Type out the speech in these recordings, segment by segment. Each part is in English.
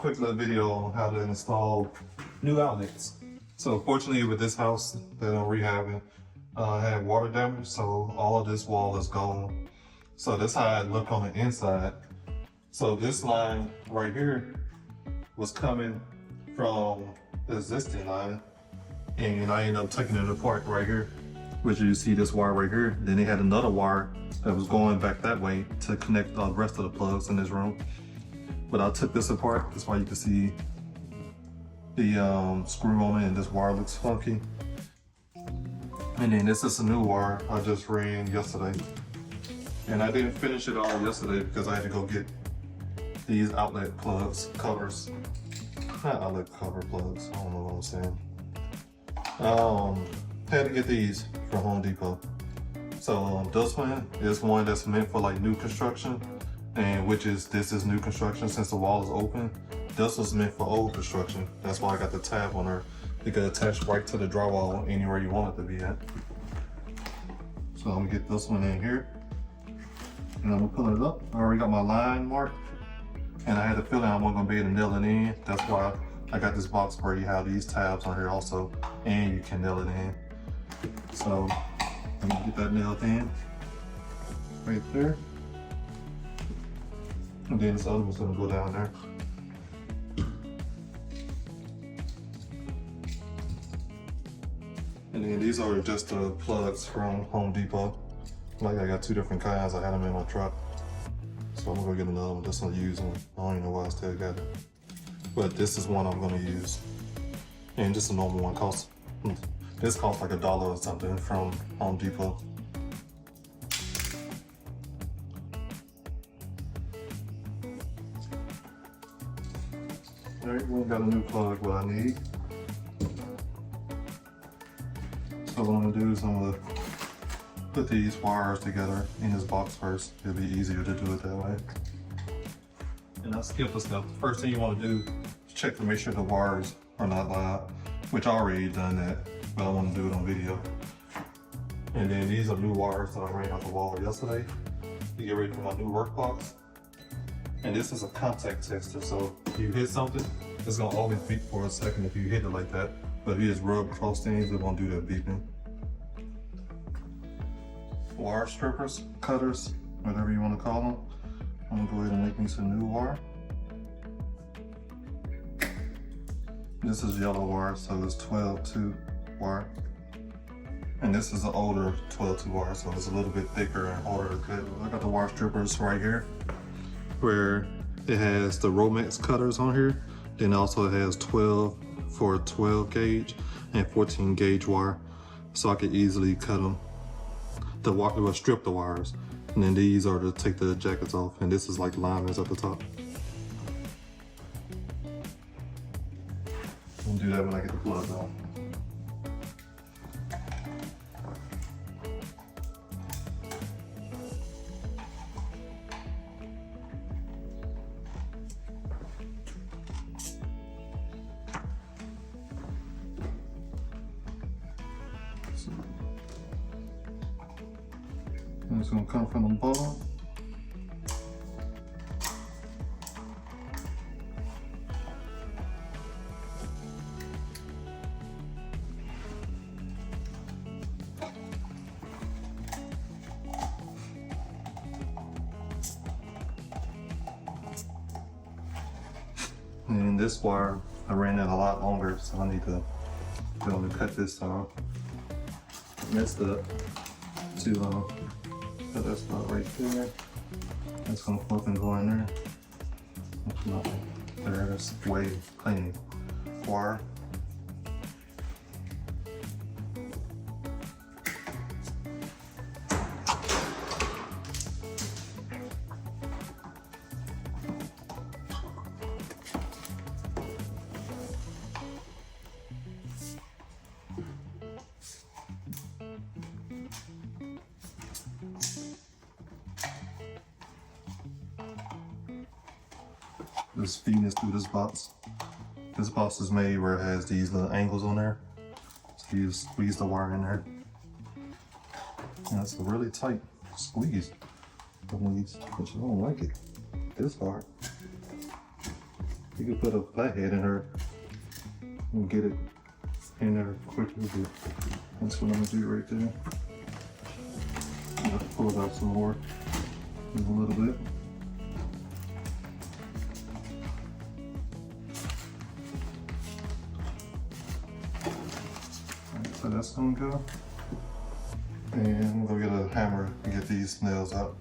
quick little video on how to install new outlets. So fortunately with this house that I'm rehabbing, had water damage, so all of this wall is gone. So that's how it looked on the inside. So this line right here was coming from the existing line, and I ended up taking it apart right here, which you see this wire right here. Then they had another wire that was going back that way to connect the rest of the plugs in this room. But I took this apart. That's why you can see the screw on it, and this wire looks funky. And then this is a new wire I just ran yesterday. And I didn't finish it all yesterday because I had to go get these outlet plugs, covers. Not outlet cover plugs, I don't know what I'm saying. Had to get these from Home Depot. So this one is one that's meant for like new construction, and this is new construction since the wall is open. This was meant for old construction. That's why I got the tab on her. It can attach right to the drywall anywhere you want it to be at. So I'm gonna get this one in here, and I'm gonna pull it up. I already got my line marked, and I had a feeling I wasn't gonna be able to nail it in. That's why I got this box where you have these tabs on here also, and you can nail it in. So I'm gonna get that nailed in right there. And then this other one's gonna go down there. And then these are just the plugs from Home Depot. Like I got two different kinds. I had them in my truck. So I'm gonna go get another one. This one using. I don't even know why I still got it. But this is one I'm gonna use. And just a normal one costs. This costs like $1 or something from Home Depot. Alright, we got a new plug what I need. So what I'm gonna do is I'm gonna put these wires together in this box first. It'll be easier to do it that way. And I'll skip a step. The first thing you wanna do is check to make sure the wires are not loud, which I already done that, but I wanna do it on video. And then these are new wires that I ran off the wall yesterday to get ready for my new work box. And this is a contact tester, so if you hit something, it's gonna always beep for a second if you hit it like that. But if you just rub close things, it won't do that beeping. Wire strippers, cutters, whatever you want to call them. I'm gonna go ahead and make me some new wire. This is yellow wire, so it's 12-2 wire. And this is an older 12-2 wire, so it's a little bit thicker and harder to cut. I got the wire strippers right here, where it has the Romex cutters on here. Then also it has 12 for 12 gauge and 14 gauge wire, so I could easily cut them. The wire will strip the wires, and then these are to take the jackets off, and this is like liners at the top. I'll do that when I get the plugs on. And it's going to come from the bottom. And this wire, I ran it a lot longer, so I need to be able to cut this off. Messed up to cut that spot right there. That's gonna flip and go in there. There's way clean wire. Just feeding this through this box. This box is made where it has these little angles on there. So you just squeeze the wire in there. And it's a really tight squeeze. But you don't like it this hard. You can put a flathead in her and get it in there quickly, but that's what I'm gonna do right there. I'll pull it out some more in a little bit. Alright, so that's gonna go. And we'll get a hammer and get these nails out.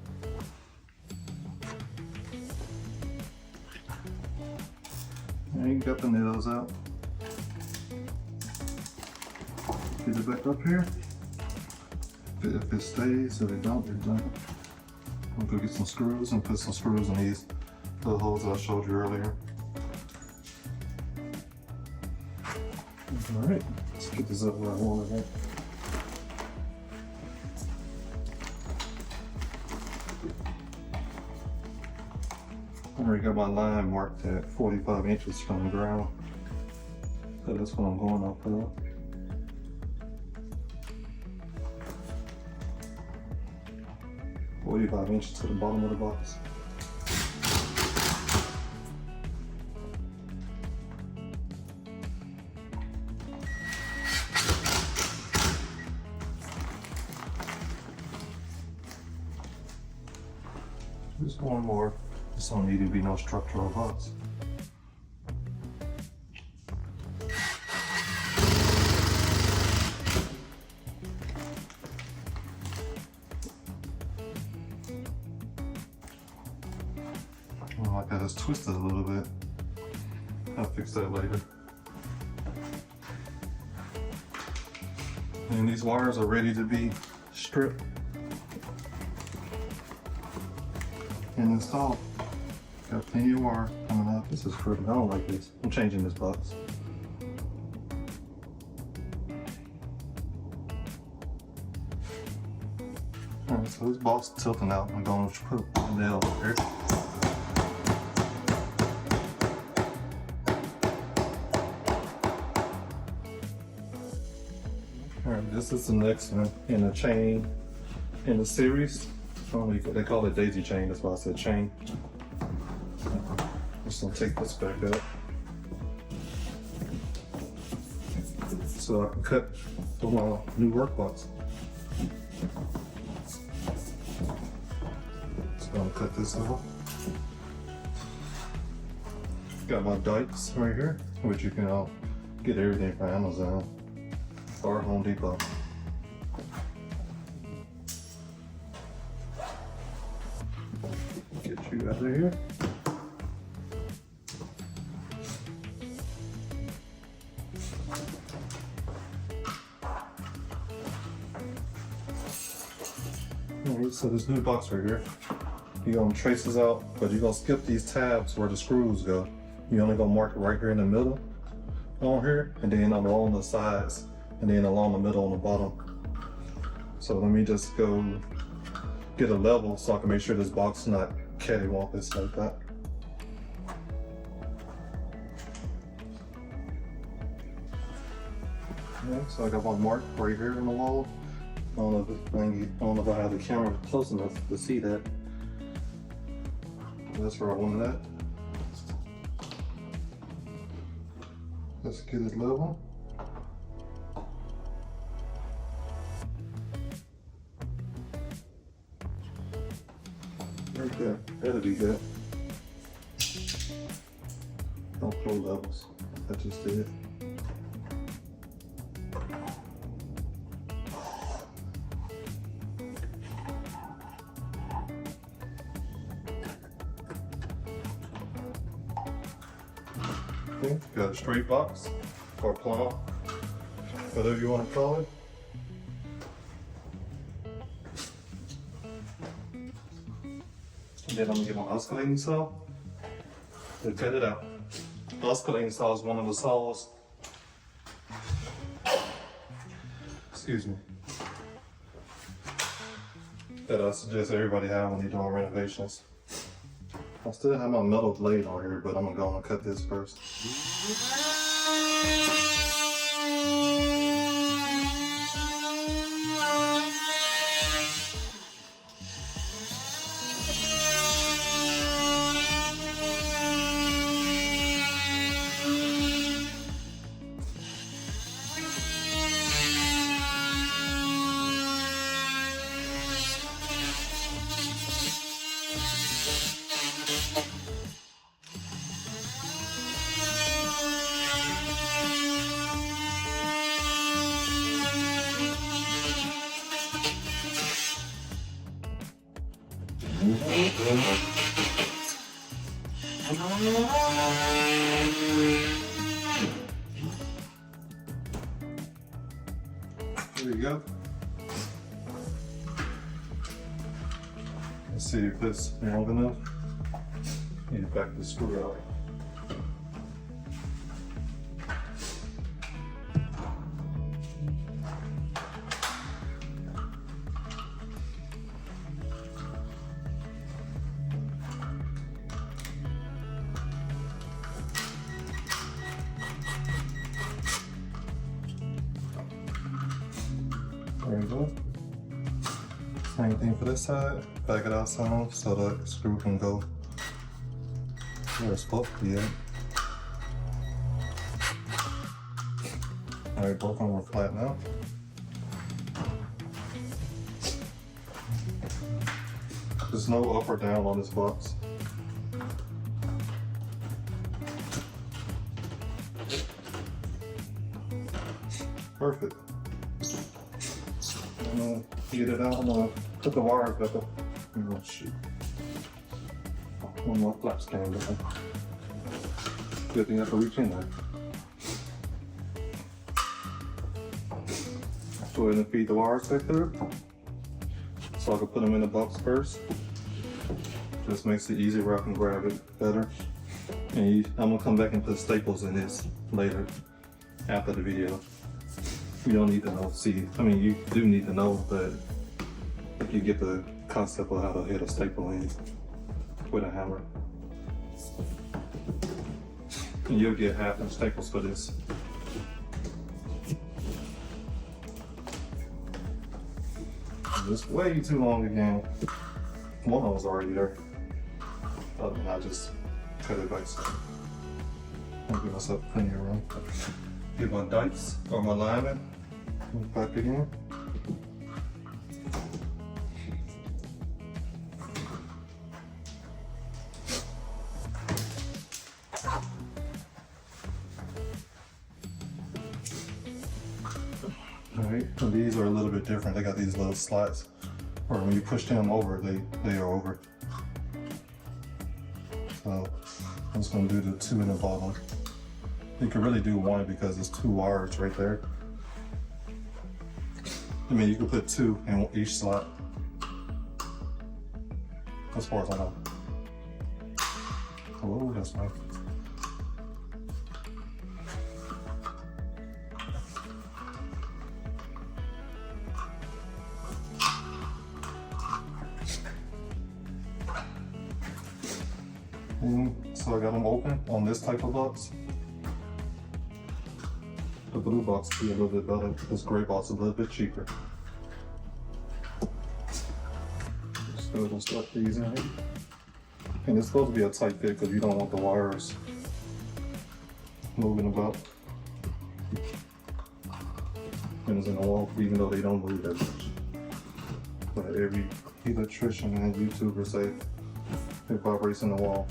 And you got the nails out. Get it back up here. If it stays, if it don't, it don't. I'm gonna go get some screws and put some screws in these little holes that I showed you earlier. All right, let's get this up where I want it. I already got my line marked at 45 inches from the ground. So that's what I'm going up for. "45 inches to the bottom of the box." Just one more. This don't need to be no structural box. Like that, it's twisted a little bit. I'll fix that later. And these wires are ready to be stripped and installed. Got plenty of wire coming out. This is crooked. I don't like this. I'm changing this box. Alright, so this box is tilting out. I'm going to put a nail here. Alright, this is the next one in the chain in the series. They call it daisy chain, that's why I said chain. Just gonna take this back up so I can cut for my new work box. Just gonna cut this off. Got my dikes right here, which you can get everything from Amazon or Home Depot. Get you out of here. Alright, so this new box right here, you're gonna trace this out, but you're gonna skip these tabs where the screws go. You're only gonna mark it right here in the middle on here, and then along the sides, and then along the middle on the bottom. So let me just go get a level so I can make sure this box is not cattywampus like that. Yeah, so I got one mark right here in the wall. I don't know if I have the camera close enough to see that. That's where I wanted that. Let's get it level. Right there, that'll be good. Don't pull levels, I just did. Okay, got a straight box or plumb, whatever you want to call it. And then I'm gonna get my oscillating saw to cut it out. Oscillating saw is one of the saws, excuse me, that I suggest everybody have when you're doing renovations. I still have my metal blade on here, but I'm gonna go and cut this first. go. Let's see if it's long enough. Need back the screw out. There you go. Same thing for this side. Back it out some so the screw can go where it's supposed to be at. Alright, both of them are flat now. There's no up or down on this box. Perfect. I'm gonna get it out. I'm gonna put the wires back up. Oh shoot. One more flaps came down. Good thing I have to reach in there. Go ahead and feed the wires back there. So I can put them in the box first. Just makes it easier where I can grab it better. And I'm gonna come back and put staples in this later after the video. You don't need to know. See, I mean, you do need to know, but you get the concept of how to hit a staple in with a hammer. And you'll get half inch staples for this. It's way too long again. One of them's already there. Other than I just cut it back so I'll give myself plenty of room. Get my dice or my lineman back again. Alright, and these are a little bit different. They got these little slots where when you push them over, they are over. So I'm just gonna do the two in the bottom. You can really do one because there's two wires right there. I mean, you can put two in each slot, as far as I know. Oh, that's nice. So I got them open on this type of box. The blue box will be a little bit better. This gray box is a little bit cheaper. Just go ahead and stuff these in here. And it's supposed to be a tight fit because you don't want the wires moving about. Pins in the wall, even though they don't move that much. But every electrician and YouTuber say it vibrates in the wall.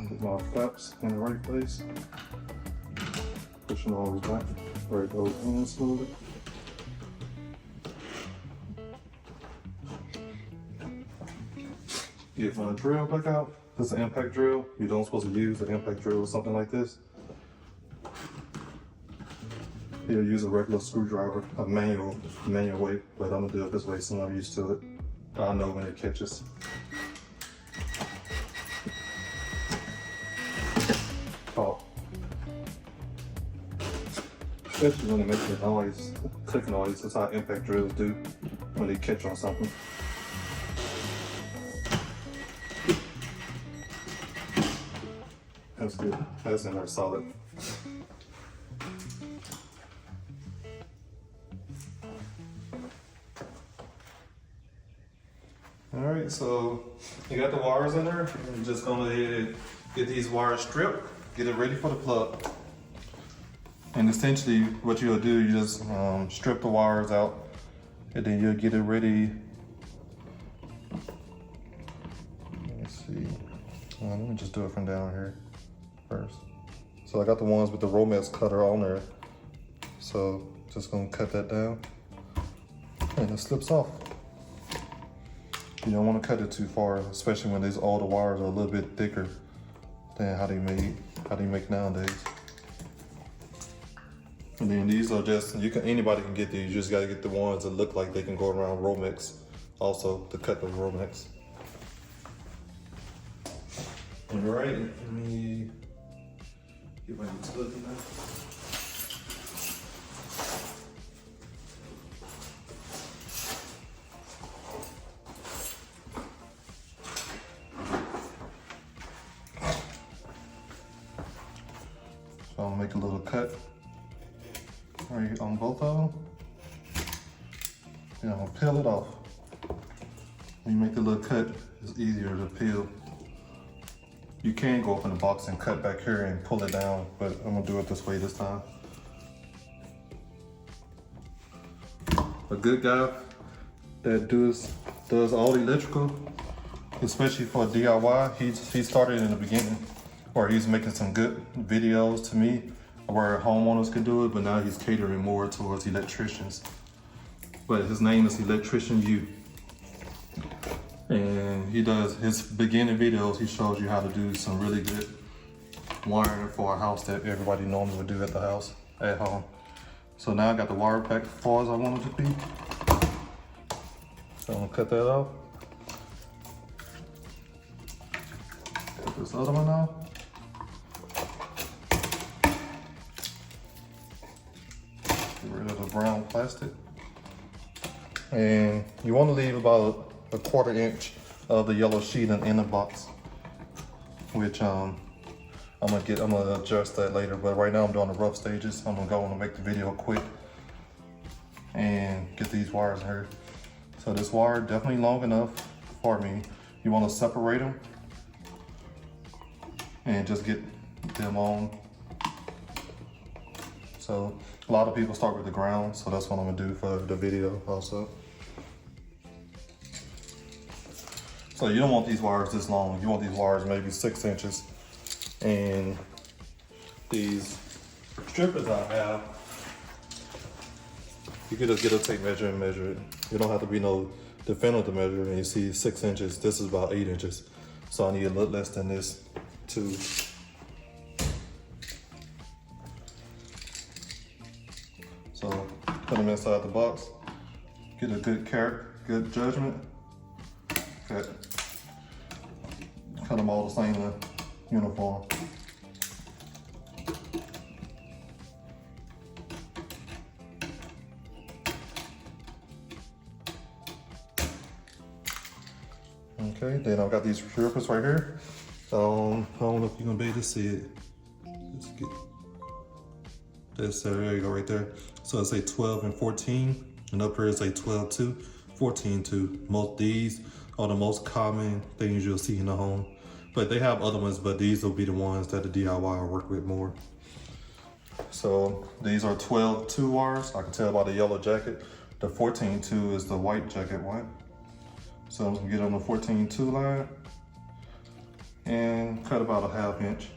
Get my flaps in the right place. Pushing all the way back where it goes in slowly. Get my drill back out. This is an impact drill. You don't supposed to use an impact drill or something like this. You'll use a regular screwdriver, a manual way, but I'm gonna do it this way so I'm used to it. I know when it catches. Oh. Especially when it makes a noise, click noise. That's how impact drills do when they catch on something. That's good. That's in there solid. Alright, so you got the wires in there. You're just gonna get these wires stripped, get it ready for the plug. And essentially what you'll do, you just strip the wires out and then you'll get it ready. Let's see. Let me just do it from down here first. So I got the ones with the Romex cutter on there. So just gonna cut that down and it slips off. You don't want to cut it too far, especially when all the wires are a little bit thicker than how they make nowadays. And then these are just, anybody can get these. You just gotta get the ones that look like they can go around Romex. Also, to cut the Romex. All right, let me get my utility now. So I'll make a little cut right on both of them. Then I'll peel it off. When you make the little cut, it's easier to peel. You can go up in the box and cut back here and pull it down, but I'm gonna do it this way this time. A good guy that does all electrical, especially for DIY, he started in the beginning where he's making some good videos to me where homeowners can do it, but now he's catering more towards electricians. But his name is Electrician U. And he does his beginning videos, he shows you how to do some really good wiring for a house that everybody normally would do at the house, at home. So now I got the wire back as far as I want it to be. So I'm gonna cut that off. Cut this other one off. Get rid of the brown plastic. And you wanna leave about a 1/4 inch of the yellow sheet in the box, which I'm gonna adjust that later, but right now I'm doing the rough stages. I'm gonna go and make the video quick and get these wires here. So this wire definitely long enough for me. You wanna separate them and just get them on. So a lot of people start with the ground, so that's what I'm gonna do for the video also. So you don't want these wires this long. You want these wires maybe 6 inches. And these strippers I have, you can just get a tape measure and measure it. You don't have to be no definitive to measure. And you see 6 inches, this is about 8 inches. So I need a little less than this too. So put them inside the box. Get a good judgment. Cut them all the same uniform. Okay, then I've got these strippers right here. I don't know if you're gonna be able to see it. Let's get this, there you go right there. So it's a 12 and 14, and up here it's a 12-2, 14-2. Most these are the most common things you'll see in the home. But they have other ones, but these will be the ones that the DIY will work with more. So these are 12-2 wires. I can tell by the yellow jacket. The 14-2 is the white jacket one. So I'm gonna get on the 14-2 line and cut about a 1/2 inch.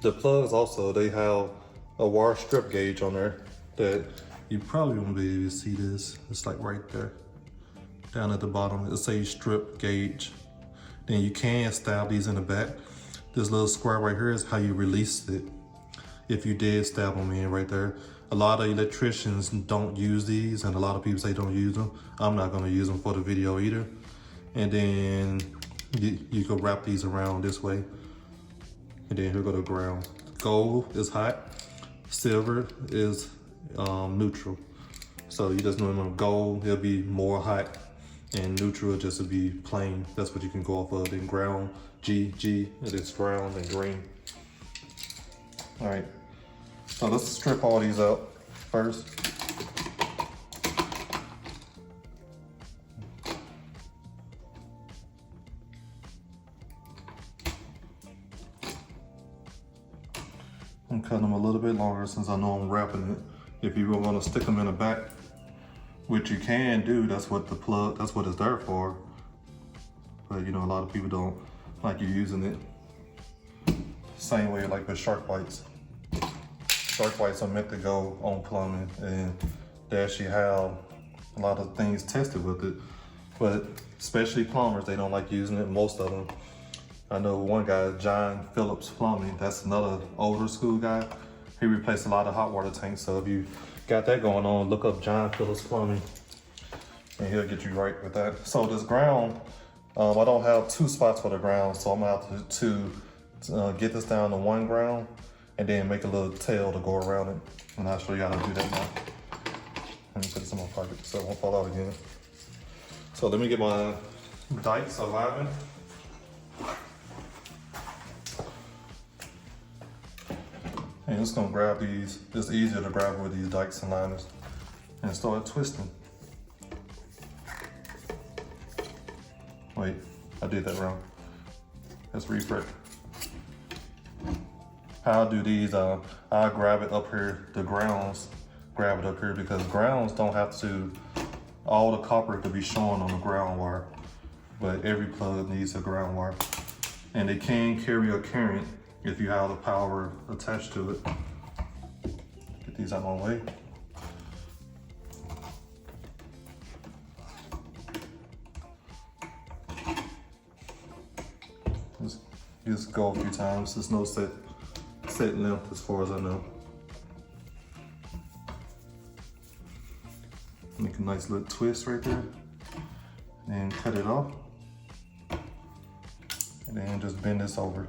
The plugs also, they have a wire strip gauge on there that you probably won't be able to see this. It's like right there. Down at the bottom, it says strip gauge. Then you can stab these in the back. This little square right here is how you release it. If you did stab them in right there. A lot of electricians don't use these, and a lot of people say don't use them. I'm not gonna use them for the video either. And then you can wrap these around this way. And then here go the ground. Gold is hot, silver is neutral. So you just remember gold, it'll be more hot, and neutral just to be plain. That's what you can go off of. Then ground, G, it is ground and green. All right, so let's strip all these out first. I'm cutting them a little bit longer since I know I'm wrapping it. If you were gonna stick them in the back, which you can do, that's what it's there for. But you know, a lot of people don't like you using it. Same way like with shark bites. Shark bites are meant to go on plumbing, and they actually have a lot of things tested with it. But especially plumbers, they don't like using it, most of them. I know one guy, John Phillips Plumbing, that's another older school guy. He replaced a lot of hot water tanks. So if you got that going on, look up John Phillips Plumbing and he'll get you right with that. So this ground, I don't have 2 spots for the ground, so I'm gonna have to get this down to 1 ground and then make a little tail to go around it. And I'll show you how to do that now. Let me put this in my pocket so it won't fall out again. So let me get my dikes alignment. And just gonna grab these. It's easier to grab with these dikes and liners and start twisting. Wait, I did that wrong. Let's refresh. How I do these, I grab it up here, the grounds, grab it up here because grounds don't have to, all the copper could be showing on the ground wire, but every plug needs a ground wire. And they can carry a current if you have the power attached to it. Get these out of my way. Just go a few times. There's no set length as far as I know. Make a nice little twist right there. And cut it off. And then just bend this over.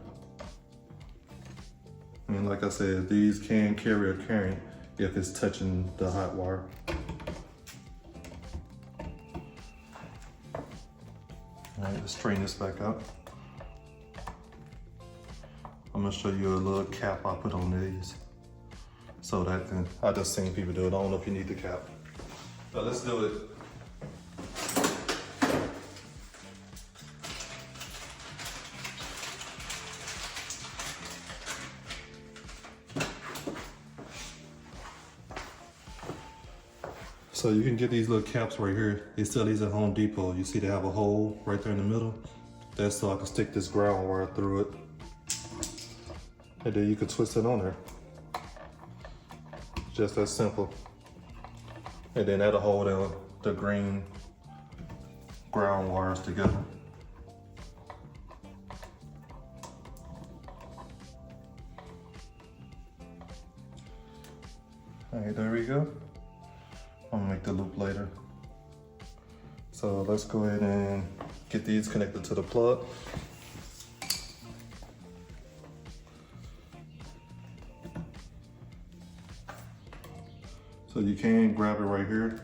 And like I said, these can carry a current if it's touching the hot wire. All right, let's straighten this back out. I'm gonna show you a little cap I put on these. So that I just seen people do it. I don't know if you need the cap. But let's do it. So you can get these little caps right here. They sell these at Home Depot. You see they have a hole right there in the middle. That's so I can stick this ground wire through it. And then you can twist it on there. Just that simple. And then that'll hold the green ground wires together. All right, there we go. I'm gonna make the loop later. So let's go ahead and get these connected to the plug. So you can grab it right here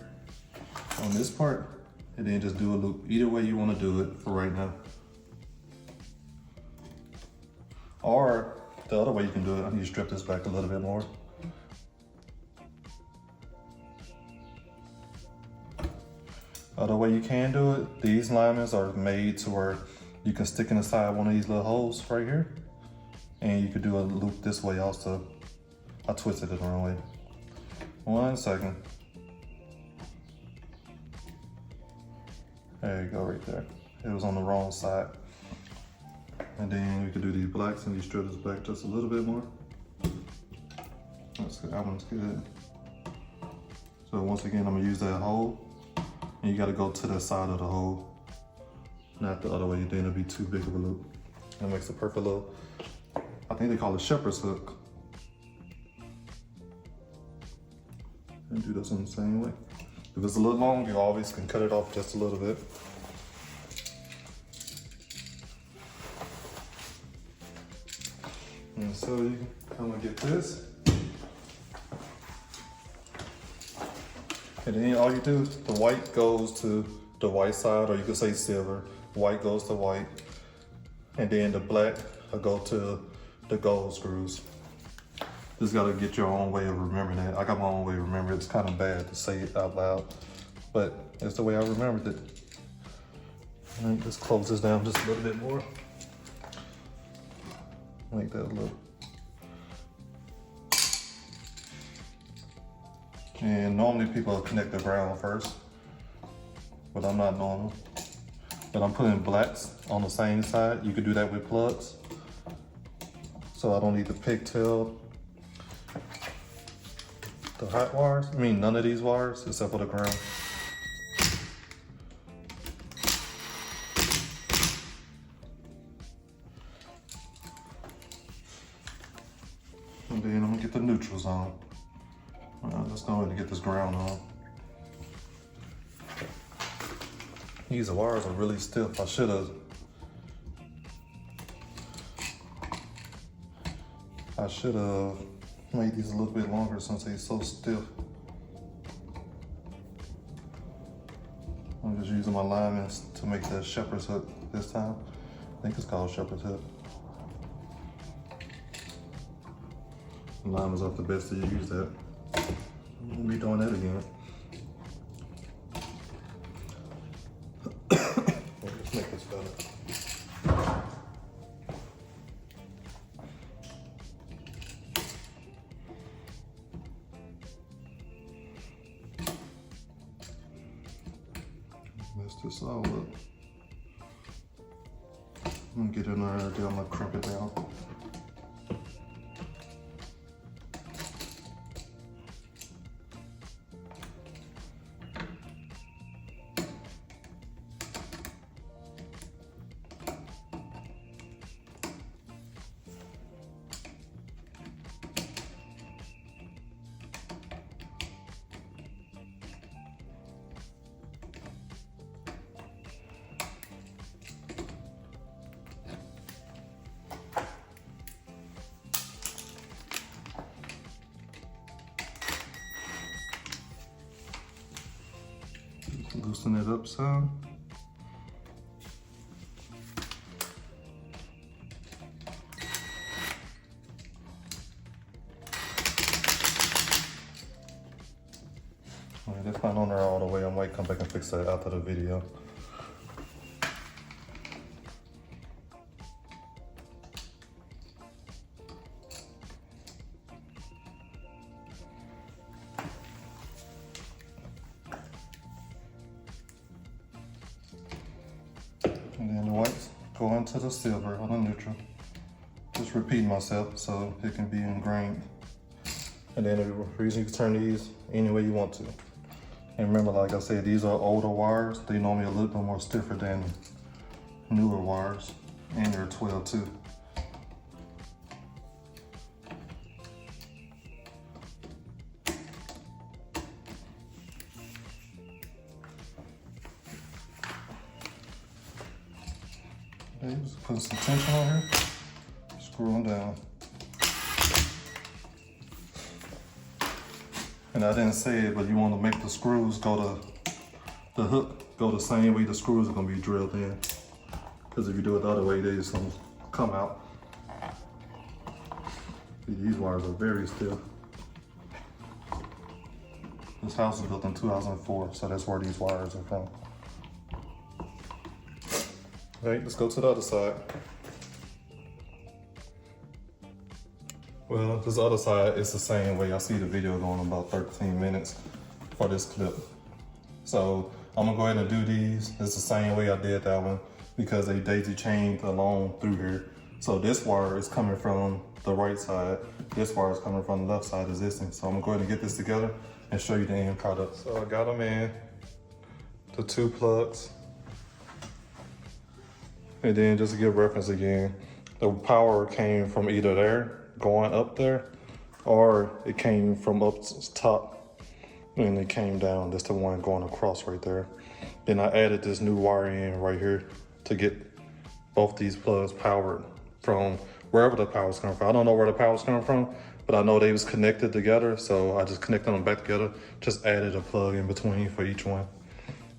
on this part and then just do a loop. Either way you want to do it for right now. Or the other way you can do it, you strip this back a little bit more. Other way you can do it, these alignments are made to where you can stick inside one of these little holes right here. And you could do a loop this way also. I twisted it the wrong way. 1 second. There you go, right there. It was on the wrong side. And then we could do these blacks and you strip this back just a little bit more. That's good. That one's good. So once again, I'm gonna use that hole. And you gotta go to the side of the hole, not the other way, then it'll be too big of a loop. It makes a perfect little, I think they call it shepherd's hook. And do this in the same way. If it's a little long, you always can cut it off just a little bit. And so you come and get this. And then all you do, the white goes to the white side, or you could say silver. White goes to white. And then the black will go to the gold screws. Just gotta get your own way of remembering that. I got my own way of remembering it. It's kind of bad to say it out loud, but it's the way I remembered it. All right, let's close this down just a little bit more. Make that look. And normally people connect the ground first, but I'm not normal. But I'm putting blacks on the same side. You could do that with plugs. So I don't need the pigtail, the hot wires. I mean, none of these wires except for the ground. And then I'm gonna get the neutrals on. Let's go ahead and get this ground on. These wires are really stiff. I should have made these a little bit longer since they're so stiff. I'm just using my alignments to make the shepherd's hook this time. I think it's called shepherd's hook. Alignments are the best to use that. We'll be doing that again. Let's make this better. Mess this all up. I'm gonna get in there, then I'm gonna crump it down. Loosen it up some. Alright, that's not on there all the way. I might come back and fix that after the video. And then the whites go into the silver on the neutral. Just repeating myself so it can be ingrained. And then the reason you can turn these any way you want to. And remember, like I said, these are older wires. They normally a little bit more stiffer than newer wires. And they're 12 too. Okay, just put some tension on here, screw them down. And I didn't say it, but you want to make the screws the hook go the same way the screws are going to be drilled in. Because if you do it the other way, they just going to come out. These wires are very stiff. This house was built in 2004, so that's where these wires are from. Okay, let's go to the other side. Well, this other side is the same way. I see the video going about 13 minutes for this clip. So I'm gonna go ahead and do these. It's the same way I did that one because they daisy chained along through here. So this wire is coming from the right side. This wire is coming from the left side existing. So I'm gonna go ahead and get this together and show you the end product. So I got them in, the 2 plugs. And then just to give reference again, the power came from either there, going up there, or it came from up top and it came down. That's the one going across right there. Then I added this new wire in right here to get both these plugs powered from wherever the power's coming from. I don't know where the power's coming from, but I know they was connected together. So I just connected them back together, just added a plug in between for each one.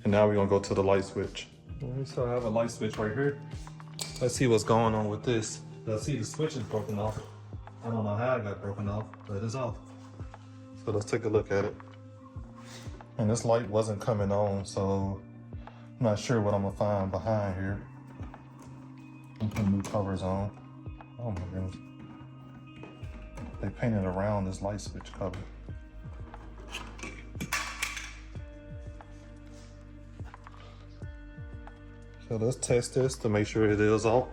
And now we're gonna go to the light switch. So I have a light switch right here. Let's see what's going on with this. I see the switch is broken off. I don't know how it got broken off, but it's off. So let's take a look at it. And this light wasn't coming on, so I'm not sure what I'm gonna find behind here. I'm putting new covers on. Oh my goodness. They painted around this light switch cover. So let's test this to make sure it is off.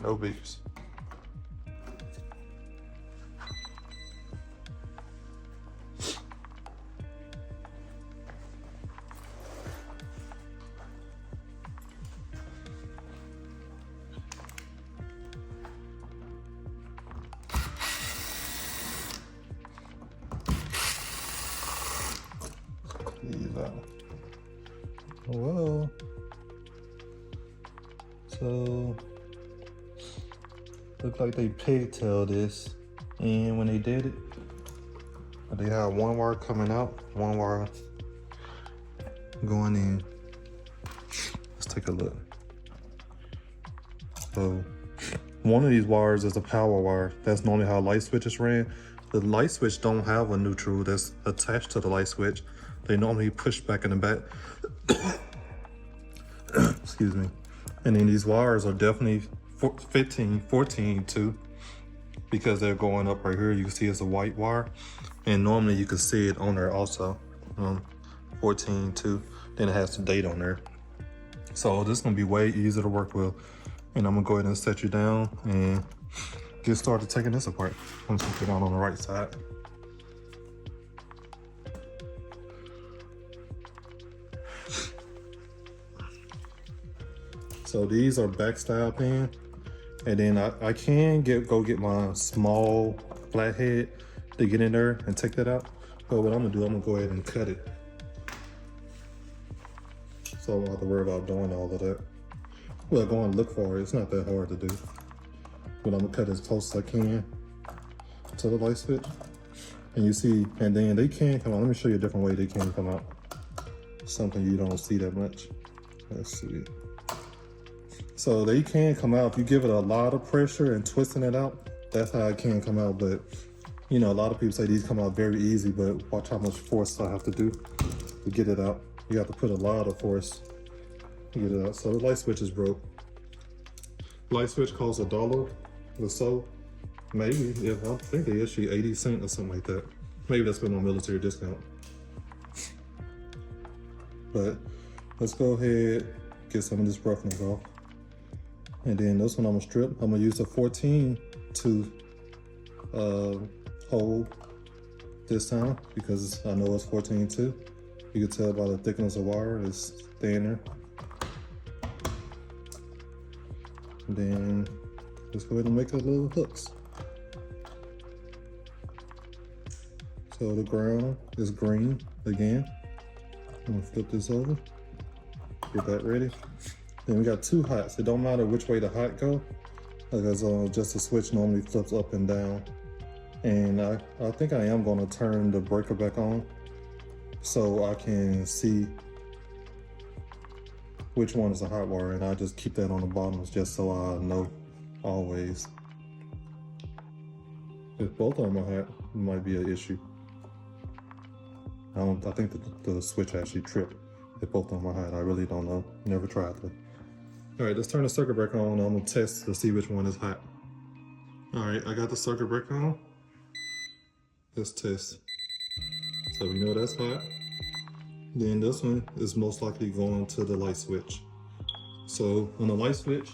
No beeps. Well, so look like they pigtailed this, and when they did it, they had one wire coming out, one wire going in. Let's take a look. So one of these wires is a power wire. That's normally how light switches ran. The light switch don't have a neutral that's attached to the light switch. They normally push back in the back. Excuse me. And then these wires are definitely 14 too, because they're going up right here. You can see it's a white wire, and normally you can see it on there also. 14 too. Then it has the date on there. So this is gonna be way easier to work with. And I'm gonna go ahead and set you down and get started taking this apart. I'm just gonna put it on the right side. So these are backstab pin, and then I can go get my small flathead to get in there and take that out. But what I'm gonna do, I'm gonna go ahead and cut it. So I don't have to worry about doing all of that. Well, going to look for it, it's not that hard to do. But I'm gonna cut as close as I can to the light switch. And you see, and then they can come out. Let me show you a different way they can come out. Something you don't see that much. Let's see. So they can come out if you give it a lot of pressure and twisting it out. That's how it can come out. But you know, a lot of people say these come out very easy, but watch how much force I have to do to get it out. You have to put a lot of force to get it out. So the light switch is broke. Light switch costs $1 or so. Maybe, if I think they issue 80 cents or something like that. Maybe that's been on military discount. But let's go ahead, get some of this roughness off. And then this one I'm gonna strip. I'm gonna use a 14 to hold this time, because I know it's 14 too. You can tell by the thickness of wire, it's thinner. And then let's go ahead and make the little hooks. So the ground is green again. I'm gonna flip this over, get that ready. Then we got two hots. It don't matter which way the hot go, because just the switch normally flips up and down. And I think I am gonna turn the breaker back on so I can see which one is a hot wire, and I just keep that on the bottom just so I know always. If both of them are hot, it might be an issue. I think the switch actually tripped if both of them are hot. I really don't know. Never tried that. All right, let's turn the circuit breaker on. I'm gonna test to see which one is hot. All right, I got the circuit breaker on. Let's test. So we know that's hot. Then this one is most likely going to the light switch. So on the light switch,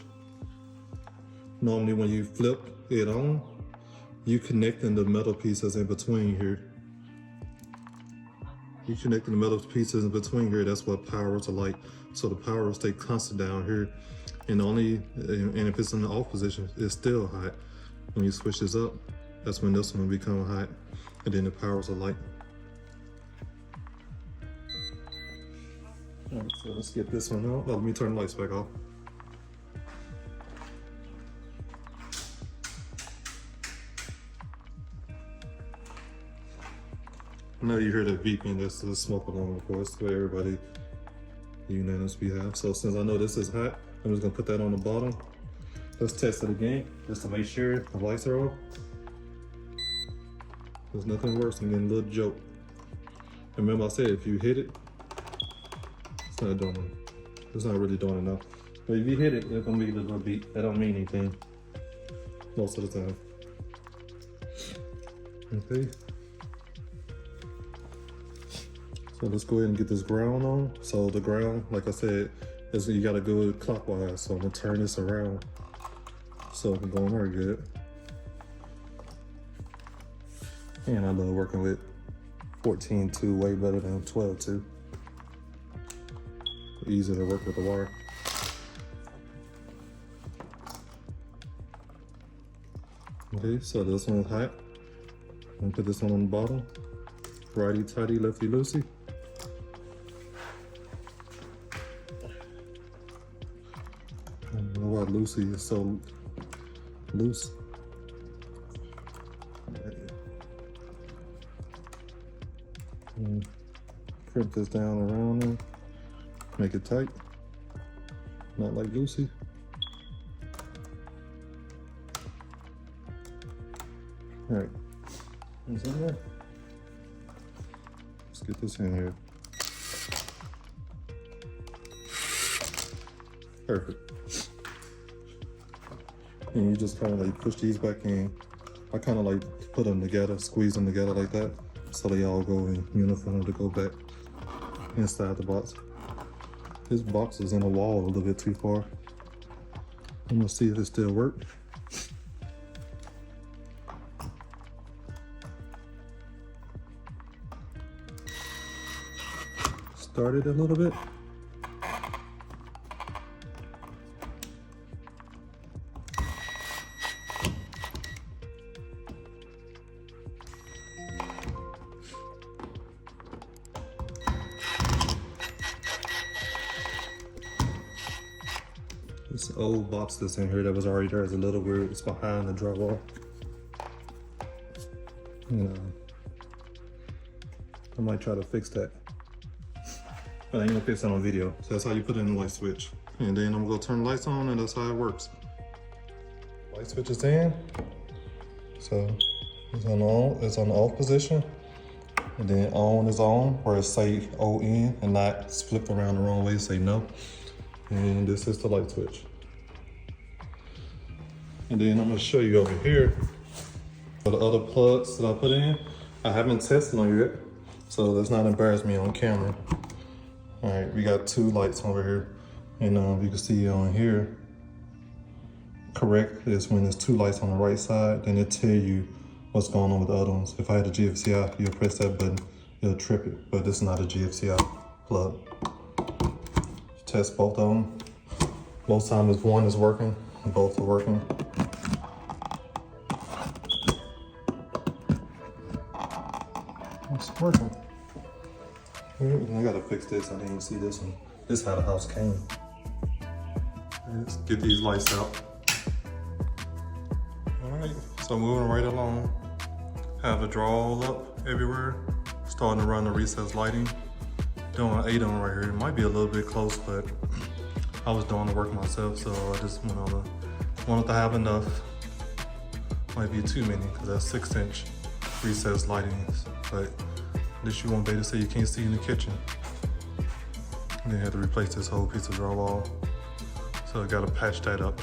normally when you flip it on, you connecting the metal pieces in between here. You connecting the metal pieces in between here, that's what powers the light. So the power will stay constant down here. And if it's in the off position, it's still hot. When you switch this up, that's when this one will become hot. And then it powers the light. All right, so let's get this one out. Let me turn the lights back off. I know you hear the beeping, that's the smoke alarm, of course, for everybody unanimous we have. So since I know this is hot, I'm just gonna put that on the bottom. Let's test it again, just to make sure the lights are off. There's nothing worse than getting a little joke. Remember I said if you hit it, it's not really doing enough. But if you hit it, it's gonna be a little beat. That don't mean anything most of the time. Okay. So let's go ahead and get this ground on. So the ground, like I said, is you gotta go clockwise. So I'm gonna turn this around so it can go on there good. And I love working with 14-2 way better than 12-2. Easy to work with the wire. Okay, so this one is hot. I'm gonna put this one on the bottom. Righty tighty, lefty loosey. why Lucy is so loose. And crimp this down around them, make it tight, not like Lucy. All right, is in there? Let's get this in here. Perfect. And you just kind of like push these back in. I kind of like put them together, squeeze them together like that, so they all go in uniform to go back inside the box. This box is in the wall a little bit too far. I'm gonna see if it still works. Started a little bit. This old box that's in here that was already there is a little weird. It's behind the drywall. And I might try to fix that. But I ain't gonna fix that on video. So that's how you put in the light switch. And then I'm gonna turn the lights on, and that's how it works. Light switch is in. So it's on the off position. And then on is on, where it say ON and not flip around the wrong way, say no. And this is the light switch. And then I'm gonna show you over here for the other plugs that I put in. I haven't tested them yet, so let's not embarrass me on camera. All right, we got 2 lights over here. And you can see on here, correct is when there's 2 lights on the right side, then it tell you what's going on with the other ones. If I had a GFCI, you'll press that button, it'll trip it, but this is not a GFCI plug. Test both of them. Most times if one is working, both are working. It's working. I gotta fix this. I didn't even see this one. This is how the house came. Let's get these lights out. All right, so moving right along. Have the draw up everywhere. Starting to run the recessed lighting. Doing an 8 on right here. It might be a little bit close, but I was doing the work myself, so I just wanted to have enough. Might be too many, because that's 6-inch recessed lighting, but at least you won't be able to say you can't see in the kitchen. And then had to replace this whole piece of drywall, so I gotta patch that up.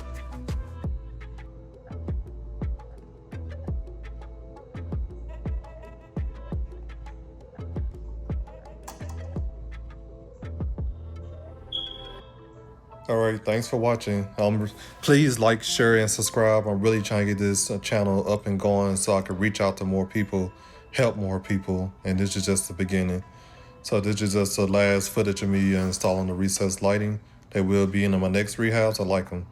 All right, thanks for watching. Please like, share, and subscribe. I'm really trying to get this channel up and going so I can reach out to more people, help more people, and this is just the beginning. So this is just the last footage of me installing the recessed lighting. They will be in my next rehabs. I like them.